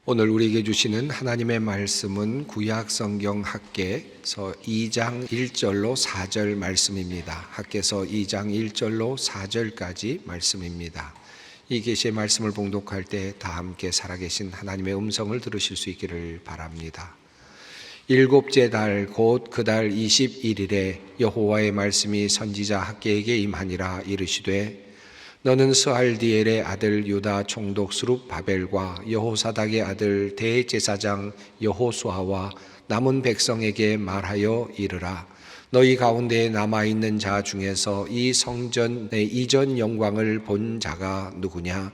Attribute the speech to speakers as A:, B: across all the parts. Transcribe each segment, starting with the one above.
A: 오늘 우리에게 주시는 하나님의 말씀은 구약 성경 학개서 2장 1절로 4절 말씀입니다. 학개서 2장 1절로 4절까지 말씀입니다. 이 계시의 말씀을 봉독할 때 다 함께 살아계신 하나님의 음성을 들으실 수 있기를 바랍니다. 일곱째 달 곧 그 달 21일에 여호와의 말씀이 선지자 학개에게 임하니라. 이르시되 너는 스알디엘의 아들 유다 총독 스룹바벨과 여호사닥의 아들 대제사장 여호수아와 남은 백성에게 말하여 이르라. 너희 가운데에 남아있는 자 중에서 이 성전의 이전 영광을 본 자가 누구냐?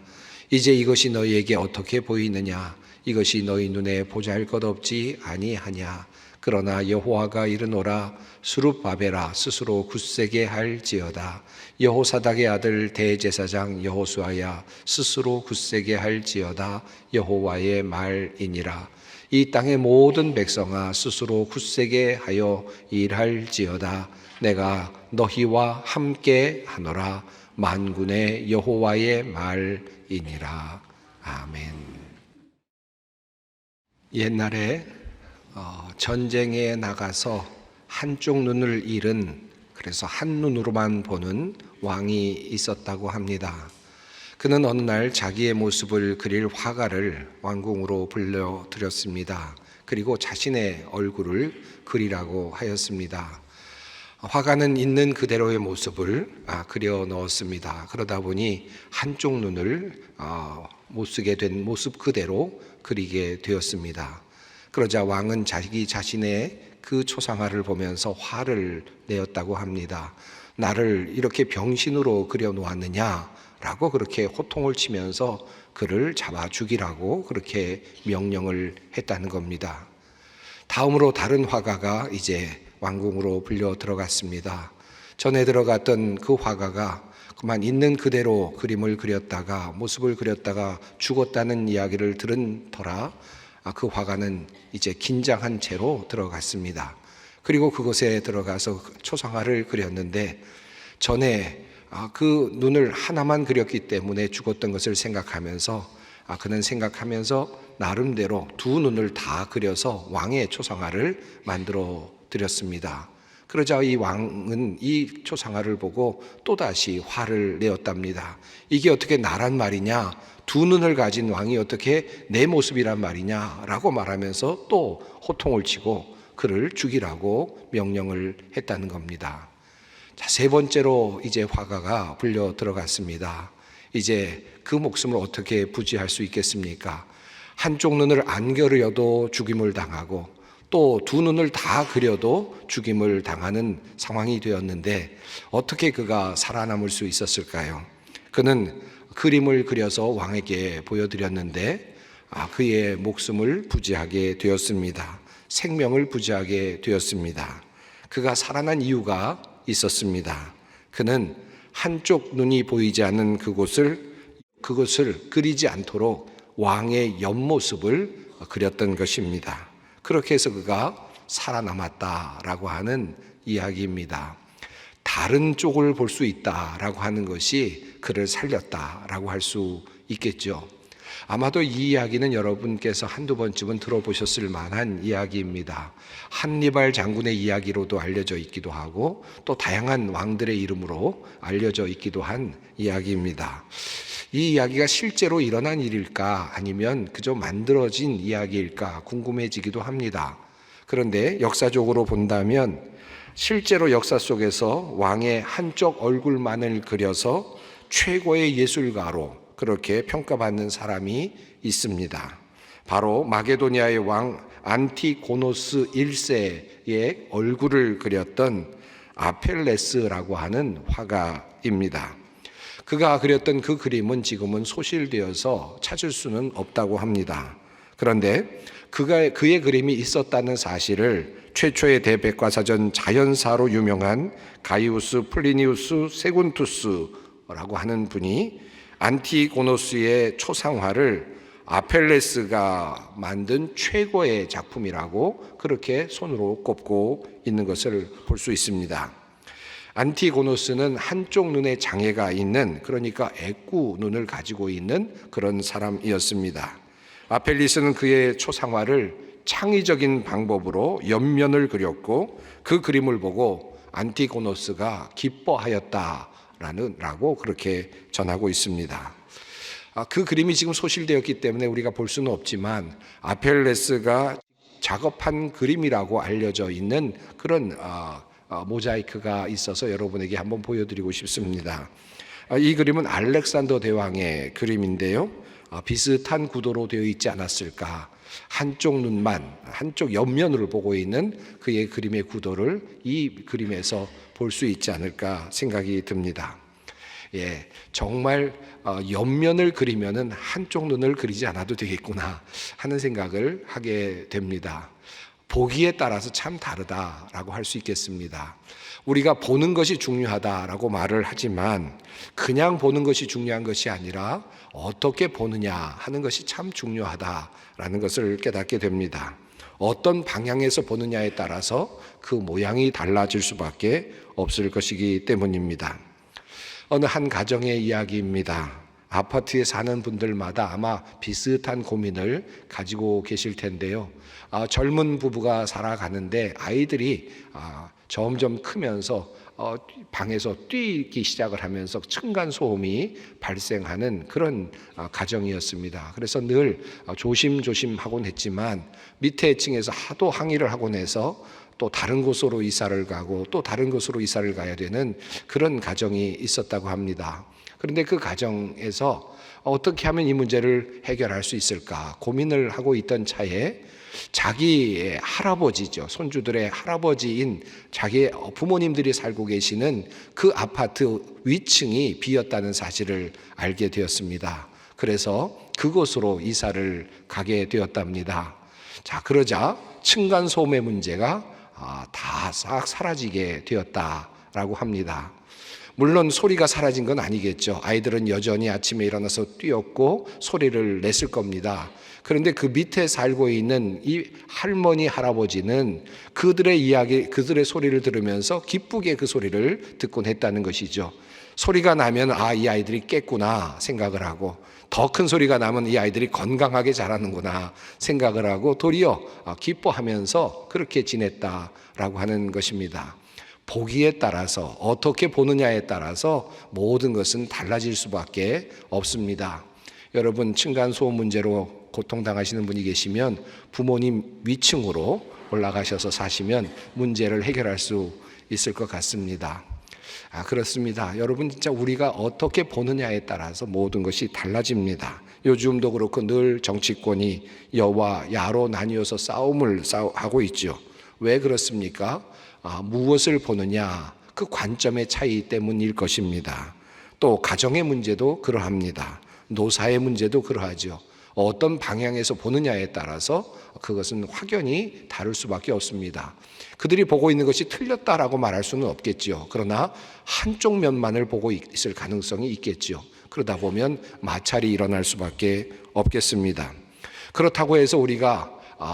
A: 이제 이것이 너희에게 어떻게 보이느냐? 이것이 너희 눈에 보잘것없지 아니하냐? 그러나 여호와가 이르노라. 스룹바벨아, 스스로 굳세게 할지어다. 여호사닥의 아들 대제사장 여호수아야, 스스로 굳세게 할지어다. 여호와의 말이니라. 이 땅의 모든 백성아, 스스로 굳세게 하여 일할지어다. 내가 너희와 함께 하노라. 만군의 여호와의 말이니라. 아멘. 옛날에 전쟁에 나가서 한쪽 눈을 잃은, 그래서 한 눈으로만 보는 왕이 있었다고 합니다. 그는 어느 날 자기의 모습을 그릴 화가를 왕궁으로 불러들였습니다. 그리고 자신의 얼굴을 그리라고 하였습니다. 화가는 있는 그대로의 모습을 그려 넣었습니다. 그러다 보니 한쪽 눈을 못 쓰게 된 모습 그대로 그리게 되었습니다. 그러자 왕은 자기 자신의 그 초상화를 보면서 화를 내었다고 합니다. 나를 이렇게 병신으로 그려 놓았느냐라고 그렇게 호통을 치면서 그를 잡아 죽이라고 그렇게 명령을 했다는 겁니다. 다음으로 다른 화가가 이제 왕궁으로 불려 들어갔습니다. 전에 들어갔던 그 화가가 그만 있는 그대로 그림을 그렸다가 모습을 그렸다가 죽었다는 이야기를 들은 터라 그 화가는 이제 긴장한 채로 들어갔습니다. 그리고 그곳에 들어가서 초상화를 그렸는데 전에 그 눈을 하나만 그렸기 때문에 죽었던 것을 생각하면서 그는 생각하면서 나름대로 두 눈을 다 그려서 왕의 초상화를 만들어 드렸습니다. 그러자 이 왕은 이 초상화를 보고 또다시 화를 내었답니다. 이게 어떻게 나란 말이냐? 두 눈을 가진 왕이 어떻게 내 모습이란 말이냐? 라고 말하면서 또 호통을 치고 그를 죽이라고 명령을 했다는 겁니다. 자, 세 번째로 이제 화가가 불려 들어갔습니다. 이제 그 목숨을 어떻게 부지할 수 있겠습니까? 한쪽 눈을 안 그려도 죽임을 당하고 또 두 눈을 다 그려도 죽임을 당하는 상황이 되었는데 어떻게 그가 살아남을 수 있었을까요? 그는 그림을 그려서 왕에게 보여드렸는데 그의 목숨을 부지하게 되었습니다. 생명을 부지하게 되었습니다. 그가 살아난 이유가 있었습니다. 그는 한쪽 눈이 보이지 않는 그것을 그리지 않도록 왕의 옆모습을 그렸던 것입니다. 그렇게 해서 그가 살아남았다라고 하는 이야기입니다. 다른 쪽을 볼 수 있다라고 하는 것이 그를 살렸다라고 할 수 있겠죠. 아마도 이 이야기는 여러분께서 한두 번쯤은 들어보셨을 만한 이야기입니다. 한니발 장군의 이야기로도 알려져 있기도 하고 또 다양한 왕들의 이름으로 알려져 있기도 한 이야기입니다. 이 이야기가 실제로 일어난 일일까 아니면 그저 만들어진 이야기일까 궁금해지기도 합니다. 그런데 역사적으로 본다면 실제로 역사 속에서 왕의 한쪽 얼굴만을 그려서 최고의 예술가로 그렇게 평가받는 사람이 있습니다. 바로 마게도니아의 왕 안티고노스 1세의 얼굴을 그렸던 아펠레스라고 하는 화가입니다. 그가 그렸던 그 그림은 지금은 소실되어서 찾을 수는 없다고 합니다. 그런데 그의 그림이 있었다는 사실을 최초의 대백과사전 자연사로 유명한 가이우스 플리니우스 세군투스라고 하는 분이 안티고노스의 초상화를 아펠레스가 만든 최고의 작품이라고 그렇게 손으로 꼽고 있는 것을 볼 수 있습니다. 안티고노스는 한쪽 눈에 장애가 있는, 그러니까 애꾸 눈을 가지고 있는 그런 사람이었습니다. 아펠리스는 그의 초상화를 창의적인 방법으로 옆면을 그렸고 그 그림을 보고 안티고노스가 기뻐하였다라고 그렇게 전하고 있습니다. 그 그림이 지금 소실되었기 때문에 우리가 볼 수는 없지만 아펠레스가 작업한 그림이라고 알려져 있는 그런 모자이크가 있어서 여러분에게 한번 보여드리고 싶습니다. 이 그림은 알렉산더 대왕의 그림인데요. 비슷한 구도로 되어 있지 않았을까. 한쪽 눈만, 한쪽 옆면을 보고 있는 그의 그림의 구도를 이 그림에서 볼 수 있지 않을까 생각이 듭니다. 정말 옆면을 그리면은 한쪽 눈을 그리지 않아도 되겠구나 하는 생각을 하게 됩니다. 보기에 따라서 참 다르다라고 할 수 있겠습니다. 우리가 보는 것이 중요하다라고 말을 하지만 그냥 보는 것이 중요한 것이 아니라 어떻게 보느냐 하는 것이 참 중요하다라는 것을 깨닫게 됩니다. 어떤 방향에서 보느냐에 따라서 그 모양이 달라질 수밖에 없을 것이기 때문입니다. 어느 한 가정의 이야기입니다. 아파트에 사는 분들마다 아마 비슷한 고민을 가지고 계실 텐데요. 젊은 부부가 살아가는데 아이들이 점점 크면서 방에서 뛰기 시작을 하면서 층간소음이 발생하는 그런 가정이었습니다. 그래서 늘 조심조심 하곤 했지만 밑에 층에서 하도 항의를 하곤 해서 또 다른 곳으로 이사를 가고 또 다른 곳으로 이사를 가야 되는 그런 가정이 있었다고 합니다. 그런데 그 가정에서 어떻게 하면 이 문제를 해결할 수 있을까 고민을 하고 있던 차에 자기의 할아버지죠. 손주들의 할아버지인 자기의 부모님들이 살고 계시는 그 아파트 위층이 비었다는 사실을 알게 되었습니다. 그래서 그곳으로 이사를 가게 되었답니다. 자, 그러자 층간소음의 문제가 다 싹 사라지게 되었다라고 합니다. 물론 소리가 사라진 건 아니겠죠. 아이들은 여전히 아침에 일어나서 뛰었고 소리를 냈을 겁니다. 그런데 그 밑에 살고 있는 이 할머니, 할아버지는 그들의 이야기, 그들의 소리를 들으면서 기쁘게 그 소리를 듣곤 했다는 것이죠. 소리가 나면 이 아이들이 깼구나 생각을 하고 더 큰 소리가 나면 이 아이들이 건강하게 자라는구나 생각을 하고 도리어 기뻐하면서 그렇게 지냈다라고 하는 것입니다. 보기에 따라서 어떻게 보느냐에 따라서 모든 것은 달라질 수밖에 없습니다. 여러분 층간소음 문제로 고통당하시는 분이 계시면 부모님 위층으로 올라가셔서 사시면 문제를 해결할 수 있을 것 같습니다. 그렇습니다. 여러분 진짜 우리가 어떻게 보느냐에 따라서 모든 것이 달라집니다. 요즘도 그렇고 늘 정치권이 여와 야로 나뉘어서 싸움을 하고 있죠. 왜 그렇습니까? 무엇을 보느냐 그 관점의 차이 때문일 것입니다. 또 가정의 문제도 그러합니다. 노사의 문제도 그러하죠. 어떤 방향에서 보느냐에 따라서 그것은 확연히 다를 수밖에 없습니다. 그들이 보고 있는 것이 틀렸다라고 말할 수는 없겠죠. 그러나 한쪽 면만을 보고 있을 가능성이 있겠죠. 그러다 보면 마찰이 일어날 수밖에 없겠습니다. 그렇다고 해서 우리가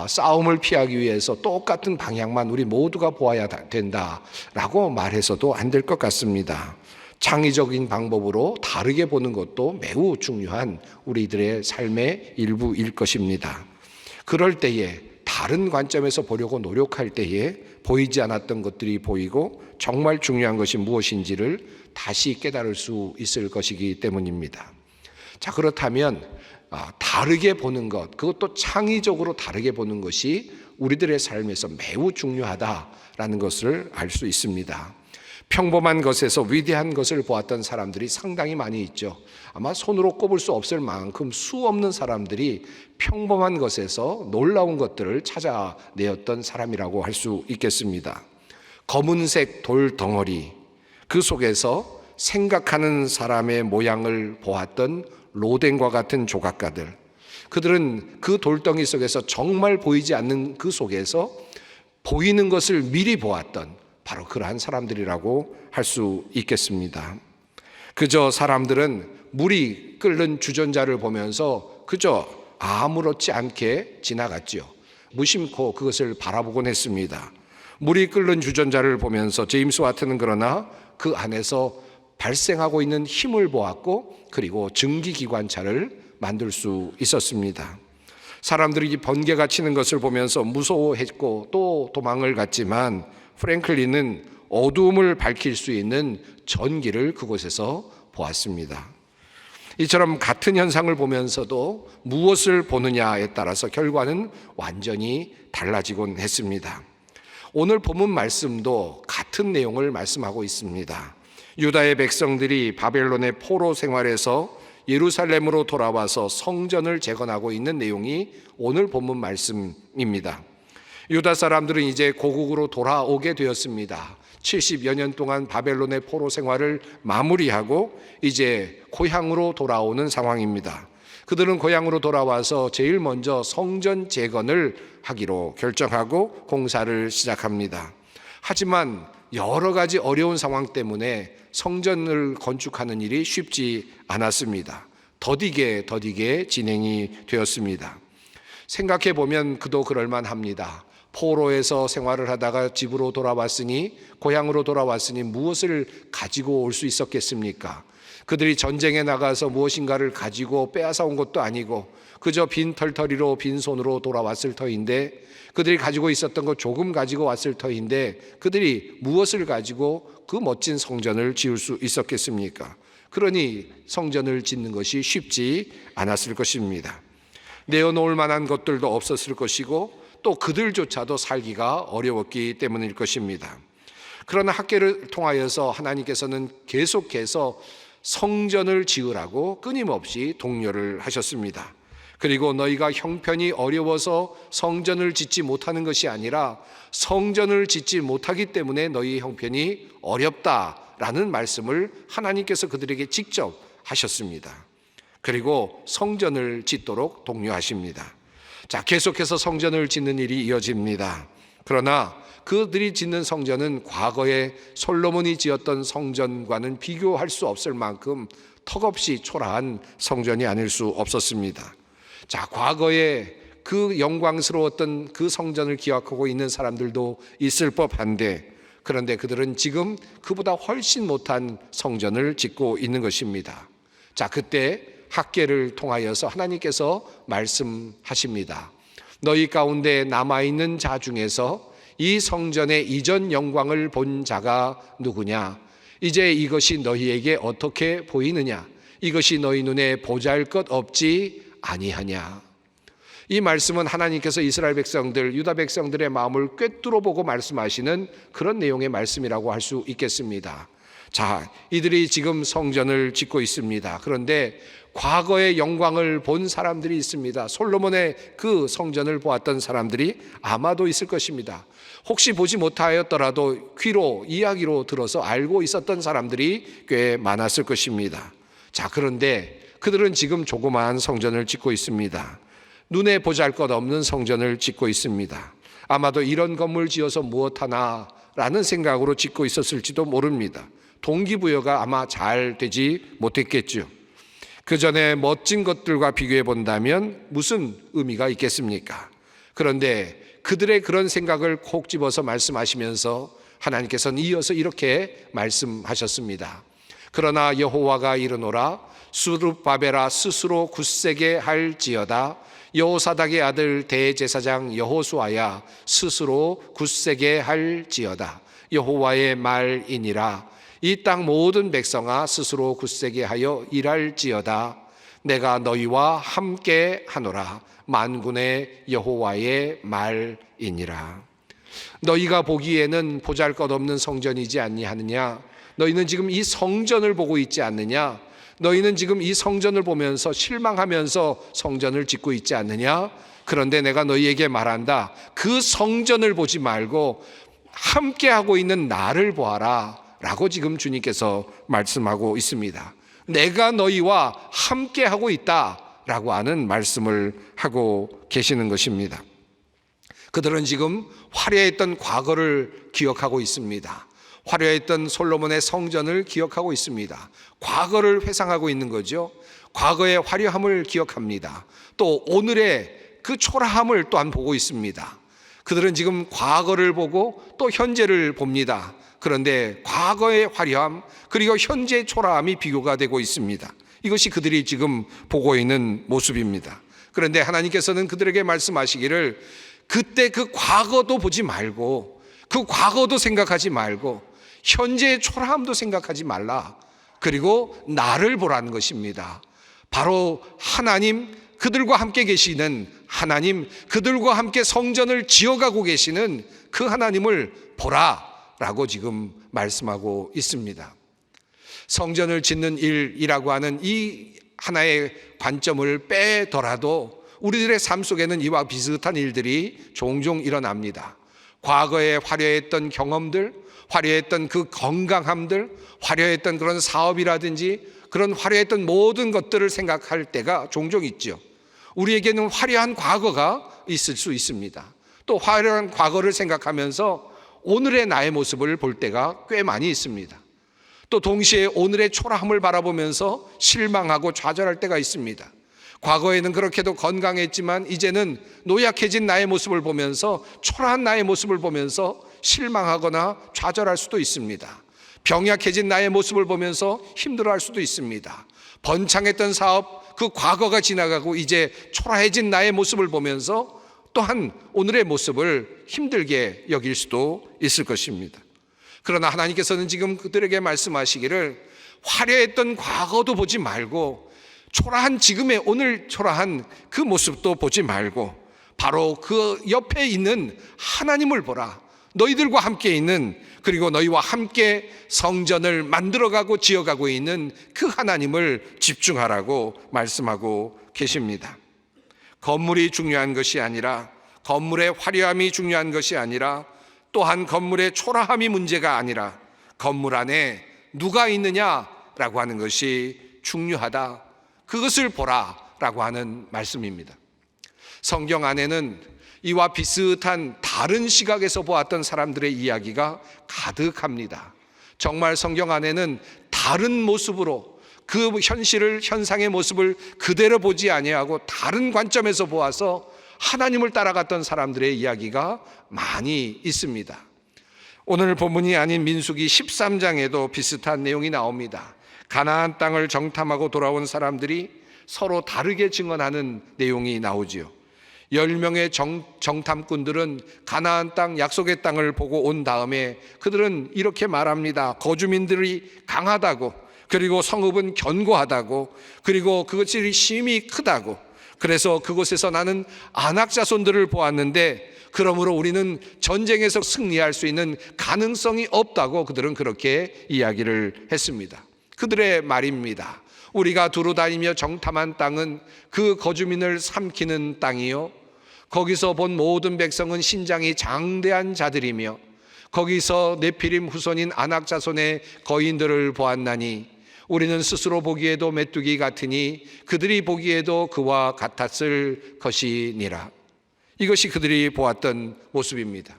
A: 싸움을 피하기 위해서 똑같은 방향만 우리 모두가 보아야 된다라고 말해서도 안 될 것 같습니다. 창의적인 방법으로 다르게 보는 것도 매우 중요한 우리들의 삶의 일부일 것입니다. 그럴 때에 다른 관점에서 보려고 노력할 때에 보이지 않았던 것들이 보이고 정말 중요한 것이 무엇인지를 다시 깨달을 수 있을 것이기 때문입니다. 자, 그렇다면 다르게 보는 것, 그것도 창의적으로 다르게 보는 것이 우리들의 삶에서 매우 중요하다라는 것을 알 수 있습니다. 평범한 것에서 위대한 것을 보았던 사람들이 상당히 많이 있죠. 아마 손으로 꼽을 수 없을 만큼 수없는 사람들이 평범한 것에서 놀라운 것들을 찾아내었던 사람이라고 할 수 있겠습니다. 검은색 돌 덩어리, 그 속에서 생각하는 사람의 모양을 보았던 로댕과 같은 조각가들, 그들은 그 돌덩이 속에서 정말 보이지 않는 그 속에서 보이는 것을 미리 보았던 바로 그러한 사람들이라고 할 수 있겠습니다. 그저 사람들은 물이 끓는 주전자를 보면서 그저 아무렇지 않게 지나갔지요. 무심코 그것을 바라보곤 했습니다. 물이 끓는 주전자를 보면서 제임스 와트는 그러나 그 안에서 발생하고 있는 힘을 보았고 그리고 증기기관차를 만들 수 있었습니다. 사람들이 번개가 치는 것을 보면서 무서워했고 또 도망을 갔지만 프랭클린은 어두움을 밝힐 수 있는 전기를 그곳에서 보았습니다. 이처럼 같은 현상을 보면서도 무엇을 보느냐에 따라서 결과는 완전히 달라지곤 했습니다. 오늘 본문 말씀도 같은 내용을 말씀하고 있습니다. 유다의 백성들이 바벨론의 포로 생활에서 예루살렘으로 돌아와서 성전을 재건하고 있는 내용이 오늘 본문 말씀입니다. 유다 사람들은 이제 고국으로 돌아오게 되었습니다. 70여 년 동안 바벨론의 포로 생활을 마무리하고 이제 고향으로 돌아오는 상황입니다. 그들은 고향으로 돌아와서 제일 먼저 성전 재건을 하기로 결정하고 공사를 시작합니다. 하지만 여러 가지 어려운 상황 때문에 성전을 건축하는 일이 쉽지 않았습니다. 더디게 진행이 되었습니다. 생각해 보면 그도 그럴만합니다. 포로에서 생활을 하다가 집으로 돌아왔으니, 고향으로 돌아왔으니 무엇을 가지고 올 수 있었겠습니까? 그들이 전쟁에 나가서 무엇인가를 가지고 빼앗아 온 것도 아니고 그저 빈 털터리로 빈손으로 돌아왔을 터인데, 그들이 가지고 있었던 것 조금 가지고 왔을 터인데 그들이 무엇을 가지고 그 멋진 성전을 지을 수 있었겠습니까? 그러니 성전을 짓는 것이 쉽지 않았을 것입니다. 내어놓을 만한 것들도 없었을 것이고 또 그들조차도 살기가 어려웠기 때문일 것입니다. 그러나 학계를 통하여서 하나님께서는 계속해서 성전을 지으라고 끊임없이 독려를 하셨습니다. 그리고 너희가 형편이 어려워서 성전을 짓지 못하는 것이 아니라 성전을 짓지 못하기 때문에 너희 형편이 어렵다라는 말씀을 하나님께서 그들에게 직접 하셨습니다. 그리고 성전을 짓도록 독려하십니다. 자, 계속해서 성전을 짓는 일이 이어집니다. 그러나 그들이 짓는 성전은 과거에 솔로몬이 지었던 성전과는 비교할 수 없을 만큼 턱없이 초라한 성전이 아닐 수 없었습니다. 자, 과거에 그 영광스러웠던 그 성전을 기억하고 있는 사람들도 있을 법한데, 그런데 그들은 지금 그보다 훨씬 못한 성전을 짓고 있는 것입니다. 자, 그때 학계를 통하여서 하나님께서 말씀하십니다. 너희 가운데 남아있는 자 중에서 이 성전의 이전 영광을 본 자가 누구냐? 이제 이것이 너희에게 어떻게 보이느냐? 이것이 너희 눈에 보잘것 없지 아니하냐? 이 말씀은 하나님께서 이스라엘 백성들, 유다 백성들의 마음을 꿰뚫어 보고 말씀하시는 그런 내용의 말씀이라고 할 수 있겠습니다. 자, 이들이 지금 성전을 짓고 있습니다. 그런데 과거의 영광을 본 사람들이 있습니다. 솔로몬의 그 성전을 보았던 사람들이 아마도 있을 것입니다. 혹시 보지 못하였더라도 귀로, 이야기로 들어서 알고 있었던 사람들이 꽤 많았을 것입니다. 자, 그런데 그들은 지금 조그마한 성전을 짓고 있습니다. 눈에 보잘것없는 성전을 짓고 있습니다. 아마도 이런 건물 지어서 무엇하나 라는 생각으로 짓고 있었을지도 모릅니다. 동기부여가 아마 잘 되지 못했겠죠. 그 전에 멋진 것들과 비교해 본다면 무슨 의미가 있겠습니까? 그런데 그들의 그런 생각을 콕 집어서 말씀하시면서 하나님께서는 이어서 이렇게 말씀하셨습니다. 그러나 여호와가 이르노라, 스룹바벨아 스스로 굳세게 할지어다. 여호사닥의 아들 대제사장 여호수아야 스스로 굳세게 할지어다. 여호와의 말이니라. 이 땅 모든 백성아 스스로 굳세게 하여 일할지어다. 내가 너희와 함께 하노라. 만군의 여호와의 말이니라. 너희가 보기에는 보잘것없는 성전이지 아니하느냐? 너희는 지금 이 성전을 보고 있지 않느냐? 너희는 지금 이 성전을 보면서 실망하면서 성전을 짓고 있지 않느냐? 그런데 내가 너희에게 말한다. 그 성전을 보지 말고 함께하고 있는 나를 보아라 라고 지금 주님께서 말씀하고 있습니다. 내가 너희와 함께하고 있다라고 하는 말씀을 하고 계시는 것입니다. 그들은 지금 화려했던 과거를 기억하고 있습니다. 화려했던 솔로몬의 성전을 기억하고 있습니다. 과거를 회상하고 있는 거죠. 과거의 화려함을 기억합니다. 또 오늘의 그 초라함을 또한 보고 있습니다. 그들은 지금 과거를 보고 또 현재를 봅니다. 그런데 과거의 화려함 그리고 현재의 초라함이 비교가 되고 있습니다. 이것이 그들이 지금 보고 있는 모습입니다. 그런데 하나님께서는 그들에게 말씀하시기를 그때 그 과거도 보지 말고 그 과거도 생각하지 말고 현재의 초라함도 생각하지 말라. 그리고 나를 보라는 것입니다. 바로 하나님, 그들과 함께 계시는 하나님, 그들과 함께 성전을 지어가고 계시는 그 하나님을 보라라고 지금 말씀하고 있습니다. 성전을 짓는 일이라고 하는 이 하나의 관점을 빼더라도 우리들의 삶 속에는 이와 비슷한 일들이 종종 일어납니다. 과거에 화려했던 경험들, 화려했던 그 건강함들, 화려했던 그런 사업이라든지 그런 화려했던 모든 것들을 생각할 때가 종종 있죠. 우리에게는 화려한 과거가 있을 수 있습니다. 또 화려한 과거를 생각하면서 오늘의 나의 모습을 볼 때가 꽤 많이 있습니다. 또 동시에 오늘의 초라함을 바라보면서 실망하고 좌절할 때가 있습니다. 과거에는 그렇게도 건강했지만 이제는 노약해진 나의 모습을 보면서 초라한 나의 모습을 보면서 실망하거나 좌절할 수도 있습니다. 병약해진 나의 모습을 보면서 힘들어할 수도 있습니다. 번창했던 사업, 그 과거가 지나가고 이제 초라해진 나의 모습을 보면서 또한 오늘의 모습을 힘들게 여길 수도 있을 것입니다. 그러나 하나님께서는 지금 그들에게 말씀하시기를 화려했던 과거도 보지 말고 초라한 지금의 오늘 초라한 그 모습도 보지 말고 바로 그 옆에 있는 하나님을 보라. 너희들과 함께 있는, 그리고 너희와 함께 성전을 만들어가고 지어가고 있는 그 하나님을 집중하라고 말씀하고 계십니다. 건물이 중요한 것이 아니라, 건물의 화려함이 중요한 것이 아니라, 또한 건물의 초라함이 문제가 아니라 건물 안에 누가 있느냐라고 하는 것이 중요하다. 그것을 보라라고 하는 말씀입니다. 성경 안에는 이와 비슷한 다른 시각에서 보았던 사람들의 이야기가 가득합니다. 정말 성경 안에는 다른 모습으로 그 현실을, 현상의 모습을 그대로 보지 아니하고 다른 관점에서 보아서 하나님을 따라갔던 사람들의 이야기가 많이 있습니다. 오늘 본문이 아닌 민수기 13장에도 비슷한 내용이 나옵니다. 가나안 땅을 정탐하고 돌아온 사람들이 서로 다르게 증언하는 내용이 나오지요. 10명의 정탐꾼들은 가나안 땅, 약속의 땅을 보고 온 다음에 그들은 이렇게 말합니다. 거주민들이 강하다고, 그리고 성읍은 견고하다고, 그리고 그것이 심히 크다고, 그래서 그곳에서 나는 아낙 자손들을 보았는데 그러므로 우리는 전쟁에서 승리할 수 있는 가능성이 없다고 그들은 그렇게 이야기를 했습니다. 그들의 말입니다. 우리가 두루 다니며 정탐한 땅은 그 거주민을 삼키는 땅이요, 거기서 본 모든 백성은 신장이 장대한 자들이며 거기서 네피림 후손인 아낙 자손의 거인들을 보았나니 우리는 스스로 보기에도 메뚜기 같으니 그들이 보기에도 그와 같았을 것이니라. 이것이 그들이 보았던 모습입니다.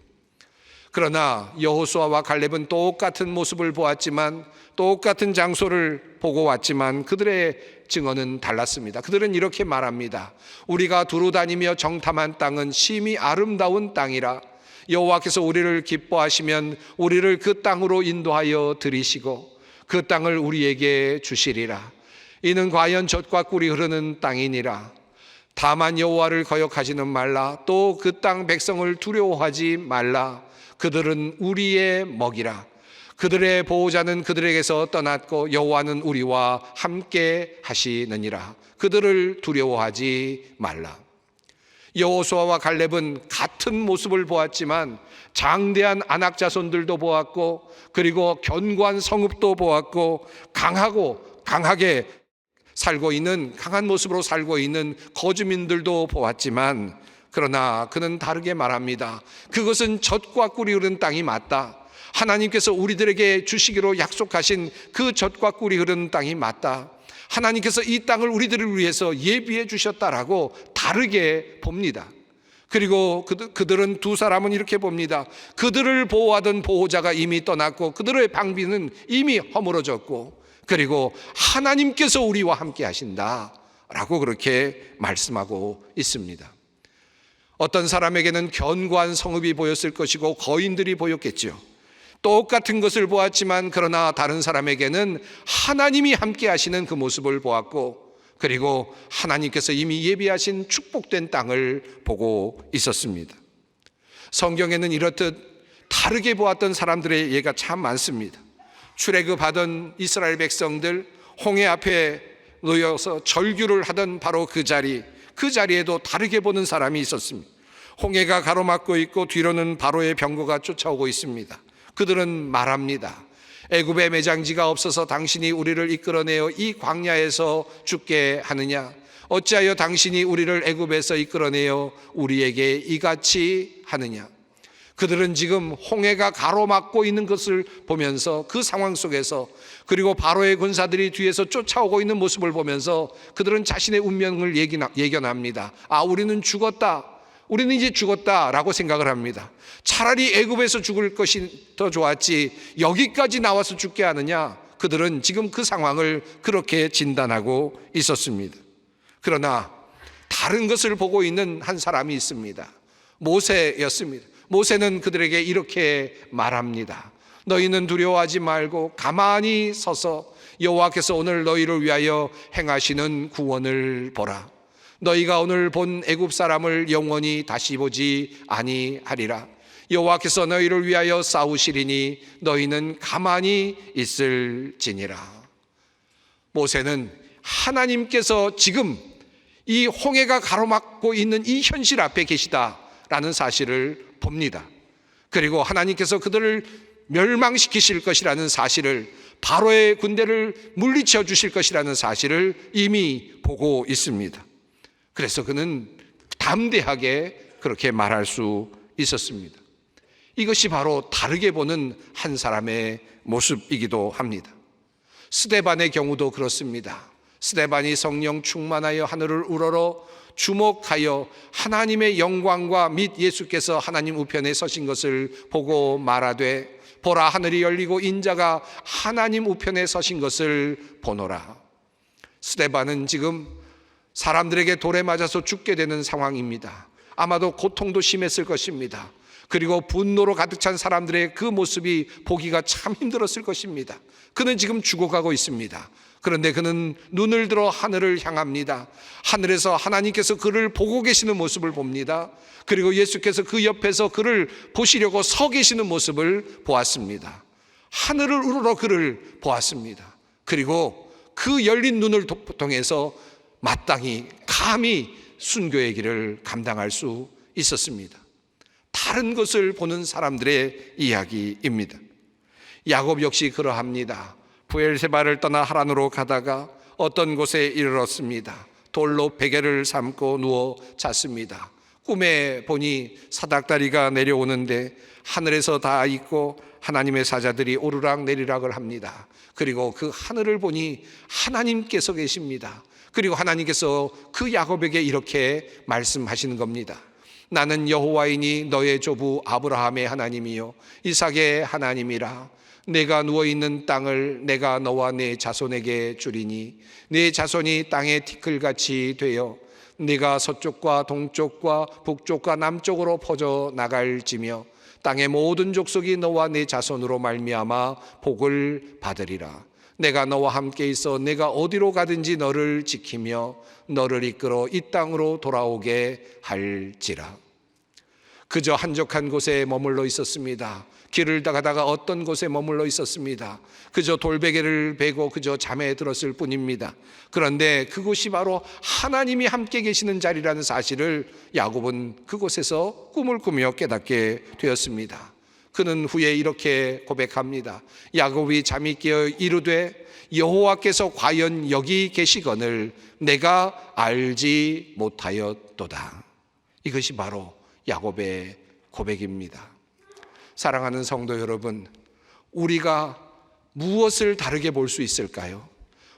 A: 그러나 여호수아와 갈렙은 똑같은 모습을 보았지만, 똑같은 장소를 보고 왔지만 그들의 증언은 달랐습니다. 그들은 이렇게 말합니다. 우리가 두루 다니며 정탐한 땅은 심히 아름다운 땅이라. 여호와께서 우리를 기뻐하시면 우리를 그 땅으로 인도하여 들이시고 그 땅을 우리에게 주시리라. 이는 과연 젖과 꿀이 흐르는 땅이니라. 다만 여호와를 거역하지는 말라. 또 그 땅 백성을 두려워하지 말라. 그들은 우리의 먹이라. 그들의 보호자는 그들에게서 떠났고 여호와는 우리와 함께 하시느니라. 그들을 두려워하지 말라. 여호수아와 갈렙은 같은 모습을 보았지만 장대한 아낙 자손들도 보았고, 그리고 견고한 성읍도 보았고, 강하게 살고 있는, 강한 모습으로 살고 있는 거주민들도 보았지만, 그러나 그는 다르게 말합니다. 그것은 젖과 꿀이 흐르는 땅이 맞다. 하나님께서 우리들에게 주시기로 약속하신 그 젖과 꿀이 흐르는 땅이 맞다. 하나님께서 이 땅을 우리들을 위해서 예비해 주셨다라고 다르게 봅니다. 그리고 그들은 두 사람은 이렇게 봅니다. 그들을 보호하던 보호자가 이미 떠났고 그들의 방비는 이미 허물어졌고, 그리고 하나님께서 우리와 함께 하신다라고 그렇게 말씀하고 있습니다. 어떤 사람에게는 견고한 성읍이 보였을 것이고 거인들이 보였겠죠. 똑같은 것을 보았지만 그러나 다른 사람에게는 하나님이 함께 하시는 그 모습을 보았고, 그리고 하나님께서 이미 예비하신 축복된 땅을 보고 있었습니다. 성경에는 이렇듯 다르게 보았던 사람들의 예가 참 많습니다. 출애굽하던 이스라엘 백성들 홍해 앞에 놓여서 절규를 하던 바로 그 자리에도 다르게 보는 사람이 있었습니다. 홍해가 가로막고 있고 뒤로는 바로의 병거가 쫓아오고 있습니다. 그들은 말합니다. 애굽에 매장지가 없어서 당신이 우리를 이끌어내어 이 광야에서 죽게 하느냐? 어찌하여 당신이 우리를 애굽에서 이끌어내어 우리에게 이같이 하느냐? 그들은 지금 홍해가 가로막고 있는 것을 보면서 그 상황 속에서, 그리고 바로의 군사들이 뒤에서 쫓아오고 있는 모습을 보면서 그들은 자신의 운명을 예견합니다. 우리는 죽었다. 우리는 이제 죽었다라고 생각을 합니다. 차라리 애굽에서 죽을 것이 더 좋았지 여기까지 나와서 죽게 하느냐? 그들은 지금 그 상황을 그렇게 진단하고 있었습니다. 그러나 다른 것을 보고 있는 한 사람이 있습니다. 모세였습니다. 모세는 그들에게 이렇게 말합니다. 너희는 두려워하지 말고 가만히 서서 여호와께서 오늘 너희를 위하여 행하시는 구원을 보라. 너희가 오늘 본 애굽 사람을 영원히 다시 보지 아니하리라. 여호와께서 너희를 위하여 싸우시리니 너희는 가만히 있을지니라. 모세는 하나님께서 지금 이 홍해가 가로막고 있는 이 현실 앞에 계시다라는 사실을 봅니다. 그리고 하나님께서 그들을 멸망시키실 것이라는 사실을, 바로의 군대를 물리쳐 주실 것이라는 사실을 이미 보고 있습니다. 그래서 그는 담대하게 그렇게 말할 수 있었습니다. 이것이 바로 다르게 보는 한 사람의 모습이기도 합니다. 스데반의 경우도 그렇습니다. 스데반이 성령 충만하여 하늘을 우러러 주목하여 하나님의 영광과 및 예수께서 하나님 우편에 서신 것을 보고 말하되, 보라, 하늘이 열리고 인자가 하나님 우편에 서신 것을 보노라. 스데반은 지금 사람들에게 돌에 맞아서 죽게 되는 상황입니다. 아마도 고통도 심했을 것입니다. 그리고 분노로 가득 찬 사람들의 그 모습이 보기가 참 힘들었을 것입니다. 그는 지금 죽어가고 있습니다. 그런데 그는 눈을 들어 하늘을 향합니다. 하늘에서 하나님께서 그를 보고 계시는 모습을 봅니다. 그리고 예수께서 그 옆에서 그를 보시려고 서 계시는 모습을 보았습니다. 하늘을 우러러 그를 보았습니다. 그리고 그 열린 눈을 통해서 마땅히 감히 순교의 길을 감당할 수 있었습니다. 다른 것을 보는 사람들의 이야기입니다. 야곱 역시 그러합니다. 브엘세바를 떠나 하란으로 가다가 어떤 곳에 이르렀습니다. 돌로 베개를 삼고 누워 잤습니다. 꿈에 보니 사닥다리가 내려오는데 하늘에서 닿아 있고 하나님의 사자들이 오르락 내리락을 합니다. 그리고 그 하늘을 보니 하나님께서 계십니다. 그리고 하나님께서 그 야곱에게 이렇게 말씀하시는 겁니다. 나는 여호와이니 너의 조부 아브라함의 하나님이요 이삭의 하나님이라. 내가 누워있는 땅을 내가 너와 내 자손에게 주리니 내 자손이 땅의 티끌같이 되어 네가 서쪽과 동쪽과 북쪽과 남쪽으로 퍼져 나갈지며 땅의 모든 족속이 너와 내 자손으로 말미암아 복을 받으리라. 내가 너와 함께 있어 내가 어디로 가든지 너를 지키며 너를 이끌어 이 땅으로 돌아오게 할지라. 그저 한적한 곳에 머물러 있었습니다. 길을 가다가 어떤 곳에 머물러 있었습니다. 그저 돌베개를 베고 그저 잠에 들었을 뿐입니다. 그런데 그곳이 바로 하나님이 함께 계시는 자리라는 사실을 야곱은 그곳에서 꿈을 꾸며 깨닫게 되었습니다. 그는 후에 이렇게 고백합니다. 야곱이 잠이 깨어 이르되 여호와께서 과연 여기 계시거늘 내가 알지 못하였도다. 이것이 바로 야곱의 고백입니다. 사랑하는 성도 여러분, 우리가 무엇을 다르게 볼 수 있을까요?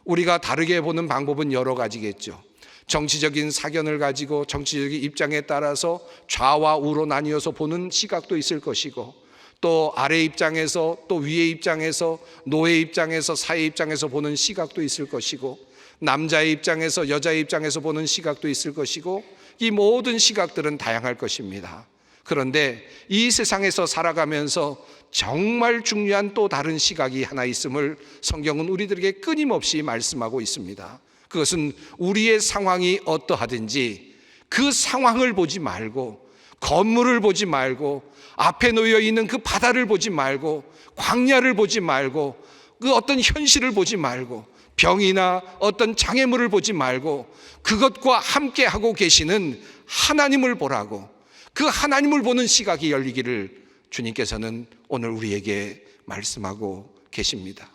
A: 우리가 다르게 보는 방법은 여러 가지겠죠. 정치적인 사견을 가지고 정치적인 입장에 따라서 좌와 우로 나뉘어서 보는 시각도 있을 것이고, 또 아래 입장에서, 또 위의 입장에서, 노의 입장에서, 사의 입장에서 보는 시각도 있을 것이고, 남자의 입장에서 여자의 입장에서 보는 시각도 있을 것이고, 이 모든 시각들은 다양할 것입니다. 그런데 이 세상에서 살아가면서 정말 중요한 또 다른 시각이 하나 있음을 성경은 우리들에게 끊임없이 말씀하고 있습니다. 그것은 우리의 상황이 어떠하든지 그 상황을 보지 말고, 건물을 보지 말고, 앞에 놓여 있는 그 바다를 보지 말고, 광야를 보지 말고, 그 어떤 현실을 보지 말고, 병이나 어떤 장애물을 보지 말고, 그것과 함께 하고 계시는 하나님을 보라고, 그 하나님을 보는 시각이 열리기를 주님께서는 오늘 우리에게 말씀하고 계십니다.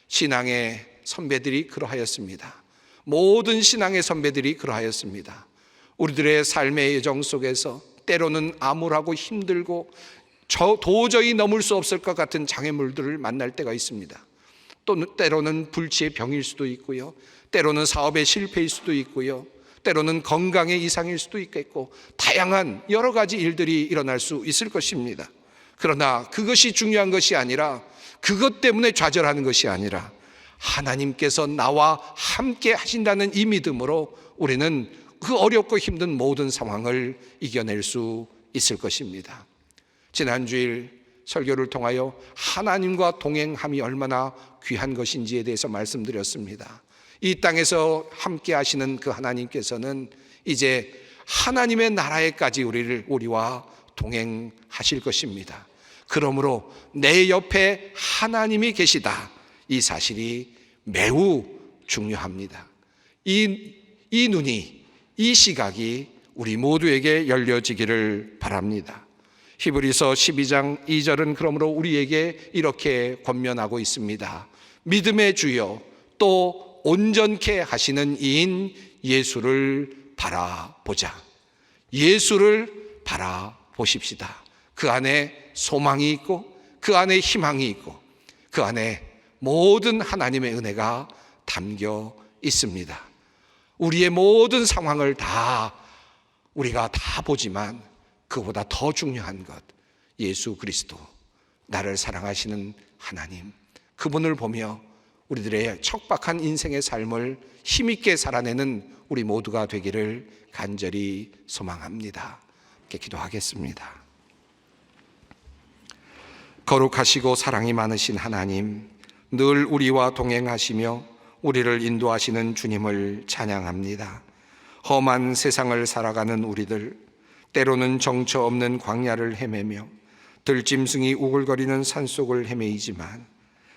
A: 신앙의 선배들이 그러하였습니다. 모든 신앙의 선배들이 그러하였습니다. 우리들의 삶의 여정 속에서 때로는 암울하고 힘들고 도저히 넘을 수 없을 것 같은 장애물들을 만날 때가 있습니다. 또 때로는 불치의 병일 수도 있고요, 때로는 사업의 실패일 수도 있고요, 때로는 건강의 이상일 수도 있겠고, 다양한 여러 가지 일들이 일어날 수 있을 것입니다. 그러나 그것이 중요한 것이 아니라, 그것 때문에 좌절하는 것이 아니라 하나님께서 나와 함께 하신다는 이 믿음으로 우리는 그 어렵고 힘든 모든 상황을 이겨낼 수 있을 것입니다. 지난주일 설교를 통하여 하나님과 동행함이 얼마나 귀한 것인지에 대해서 말씀드렸습니다. 이 땅에서 함께 하시는 그 하나님께서는 이제 하나님의 나라에까지 우리와 동행하실 것입니다. 그러므로 내 옆에 하나님이 계시다, 이 사실이 매우 중요합니다. 이 눈이, 이 시각이 우리 모두에게 열려지기를 바랍니다. 히브리서 12장 2절은 그러므로 우리에게 이렇게 권면하고 있습니다. 믿음의 주요 또 온전케 하시는 이인 예수를 바라보자. 예수를 바라보십시다. 그 안에 소망이 있고, 그 안에 희망이 있고, 그 안에 모든 하나님의 은혜가 담겨 있습니다. 우리의 모든 상황을 우리가 다 보지만 그보다 더 중요한 것, 예수 그리스도, 나를 사랑하시는 하나님, 그분을 보며 우리들의 척박한 인생의 삶을 힘있게 살아내는 우리 모두가 되기를 간절히 소망합니다. 이렇게 기도하겠습니다. 거룩하시고 사랑이 많으신 하나님, 늘 우리와 동행하시며 우리를 인도하시는 주님을 찬양합니다. 험한 세상을 살아가는 우리들, 때로는 정처 없는 광야를 헤매며 들짐승이 우글거리는 산속을 헤매이지만,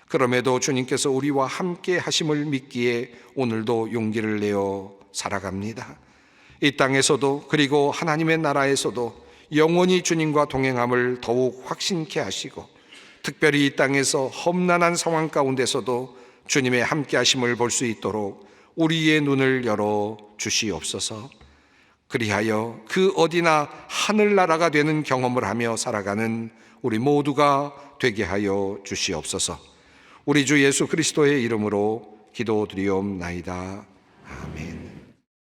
A: 그럼에도 주님께서 우리와 함께 하심을 믿기에 오늘도 용기를 내어 살아갑니다. 이 땅에서도, 그리고 하나님의 나라에서도 영원히 주님과 동행함을 더욱 확신케 하시고, 특별히 이 땅에서 험난한 상황 가운데서도 주님의 함께 하심을 볼 수 있도록 우리의 눈을 열어 주시옵소서. 그리하여 그 어디나 하늘나라가 되는 경험을 하며 살아가는 우리 모두가 되게 하여 주시옵소서. 우리 주 예수 그리스도의 이름으로 기도드리옵나이다. 아멘.